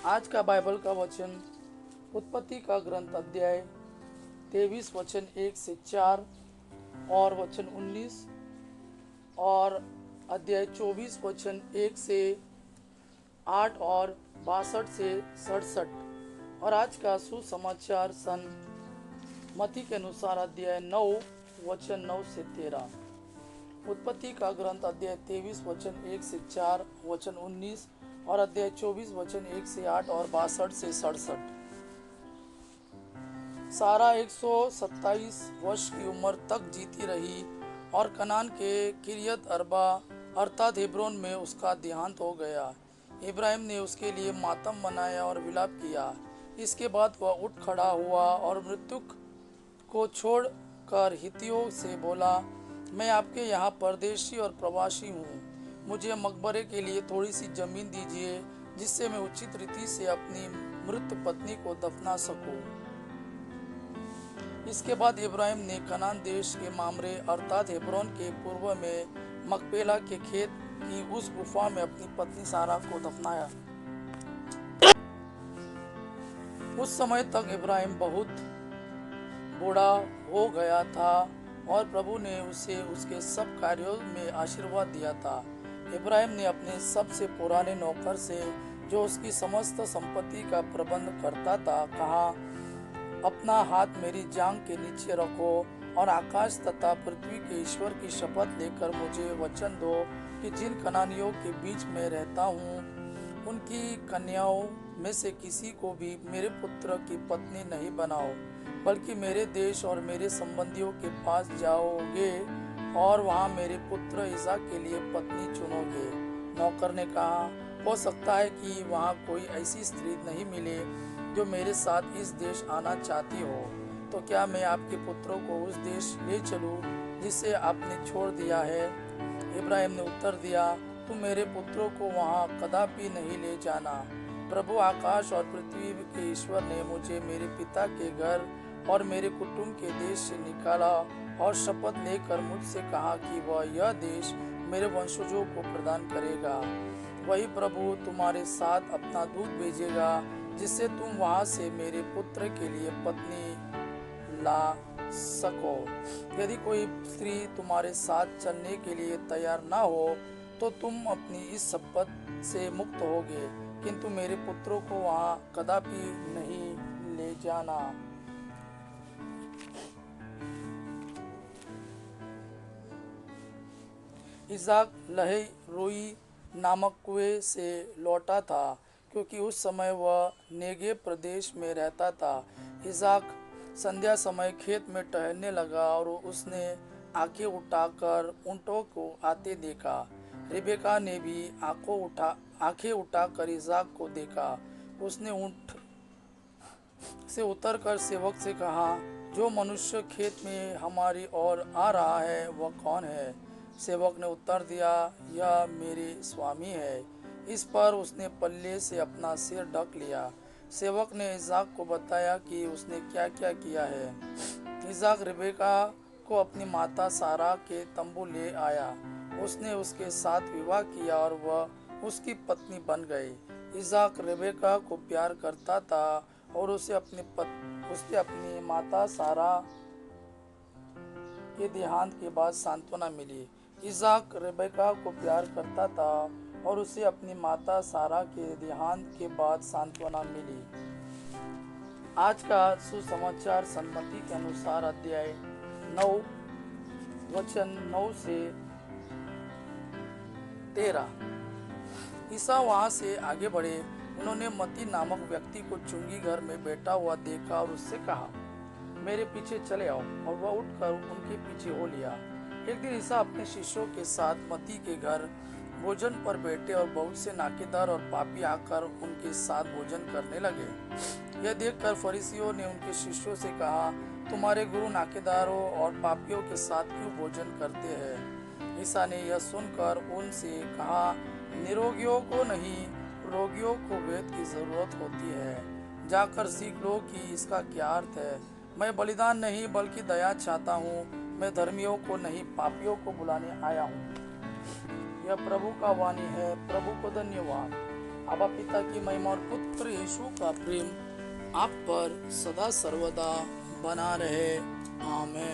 आज का बाइबल का वचन उत्पत्ति का ग्रंथ अध्याय 23 वचन 1 से 4 और वचन 19 और अध्याय 24 वचन 1 से 8 और 62 से 67। और आज का सुसमाचार सन मत्ती के अनुसार अध्याय 9 वचन 9 से 13। उत्पत्ति का ग्रंथ अध्याय 23 वचन 1 से 4 वचन 19 और अध्याय 24 वचन 1 से 8 और 62 से 67। सारा 127 वर्ष की उम्र तक जीती रही और कनान के किरियत अरबा अर्थात हेब्रोन में उसका देहांत हो गया। इब्राहिम ने उसके लिए मातम मनाया और विलाप किया। इसके बाद वह उठ खड़ा हुआ और मृत्युक को छोड़कर हित्तियों से बोला, मैं आपके यहाँ परदेशी और प्रवासी हूँ। मुझे मकबरे के लिए थोड़ी सी जमीन दीजिए जिससे मैं उचित रीति से अपनी मृत पत्नी को दफना सकूं। इसके बाद इब्राहिम ने कनान देश के मामरे अर्थात हेब्रोन के पूर्व में मकपेला के खेत की उस गुफा में अपनी पत्नी सारा को दफनाया। उस समय तक इब्राहिम बहुत बूढ़ा हो गया था और प्रभु ने उसे उसके सब कार्यों में आशीर्वाद दिया था। इब्राहिम ने अपने सबसे पुराने नौकर से, जो उसकी समस्त संपत्ति का प्रबंध करता था, कहा, अपना हाथ मेरी जांघ के नीचे रखो और आकाश तथा पृथ्वी के ईश्वर की शपथ लेकर मुझे वचन दो कि जिन कनानियों के बीच में रहता हूँ उनकी कन्याओं में से किसी को भी मेरे पुत्र की पत्नी नहीं बनाओ, बल्कि मेरे देश और मेरे संबंधियों के पास जाओगे और वहाँ मेरे पुत्र ईसा के लिए पत्नी चुनोगे। नौकर ने कहा, हो सकता है कि वहाँ कोई ऐसी स्त्री नहीं मिले जो मेरे साथ इस देश आना चाहती हो, तो क्या मैं आपके पुत्रों को उस देश ले चलूँ जिसे आपने छोड़ दिया है? इब्राहिम ने उत्तर दिया, तुम मेरे पुत्रों को वहाँ कदापि नहीं ले जाना। प्रभु आकाश और पृथ्वी के ईश्वर ने मुझे मेरे पिता के घर और मेरे कुटुंब के देश से निकाला और शपथ लेकर मुझसे कहा कि वह यह देश मेरे वंशजों को प्रदान करेगा। वही प्रभु तुम्हारे साथ अपना दूत भेजेगा जिससे तुम वहां से मेरे पुत्र के लिए पत्नी ला सको। यदि कोई स्त्री तुम्हारे साथ चलने के लिए तैयार ना हो तो तुम अपनी इस शपथ से मुक्त होगे, किंतु मेरे पुत्रों को वहां कदापि नहीं ले जाना। इसाक लहे रोई नामक कुएं से लौटा था, क्योंकि उस समय वह नेगेव प्रदेश में रहता था। इसाक संध्या समय खेत में टहलने लगा और उसने आंखें उठाकर ऊँटों को आते देखा। रिबेका ने भी आंखें उठाकर इसाक को देखा। उसने ऊँट से उतरकर सेवक से कहा, जो मनुष्य खेत में हमारी ओर आ रहा है वह कौन है? सेवक ने उत्तर दिया, यह मेरे स्वामी है। इस पर उसने पल्ले से अपना सिर ढक लिया। सेवक ने इसाक को बताया कि उसने क्या क्या किया है। इसाक रिबेका को अपनी माता सारा के तंबू ले आया। उसने उसके साथ विवाह किया और वह उसकी पत्नी बन गई। इसाक रिबेका को प्यार करता था और उसे अपनी माता सारा के देहांत के बाद सांत्वना मिली। इसाक रिबेका को प्यार करता था और उसे अपनी माता सारा के देहांत के बाद सांत्वना मिली। आज का सुसमाचार सन्मति के अनुसार अध्याय 9 वचन 9 से 13। ईसा वहां से आगे बढ़े। उन्होंने मत्ती नामक व्यक्ति को चुंगी घर में बैठा हुआ देखा और उससे कहा, मेरे पीछे चले आओ, और वह उठकर उनके पीछे हो लिया। एक दिन ईसा अपने शिष्यों के साथ मत्ती के घर भोजन पर बैठे और बहुत से नाकेदार और पापी आकर उनके साथ भोजन करने लगे। यह देखकर फरीसियों ने उनके शिष्यों से कहा, तुम्हारे गुरु नाकेदारों और पापियों के साथ क्यों भोजन करते हैं? ईसा ने यह सुनकर उनसे कहा, निरोगियों को नहीं, रोगियों को वैद्य की जरूरत होती है। जाकर सीख लो कि इसका क्या अर्थ है। मैं बलिदान नहीं बल्कि दया चाहता हूँ। मैं धर्मियों को नहीं पापियों को बुलाने आया हूँ। यह प्रभु का वाणी है। प्रभु को धन्यवाद। आबा पिता की महिमा और पुत्र यीशु का प्रेम आप पर सदा सर्वदा बना रहे। आमीन।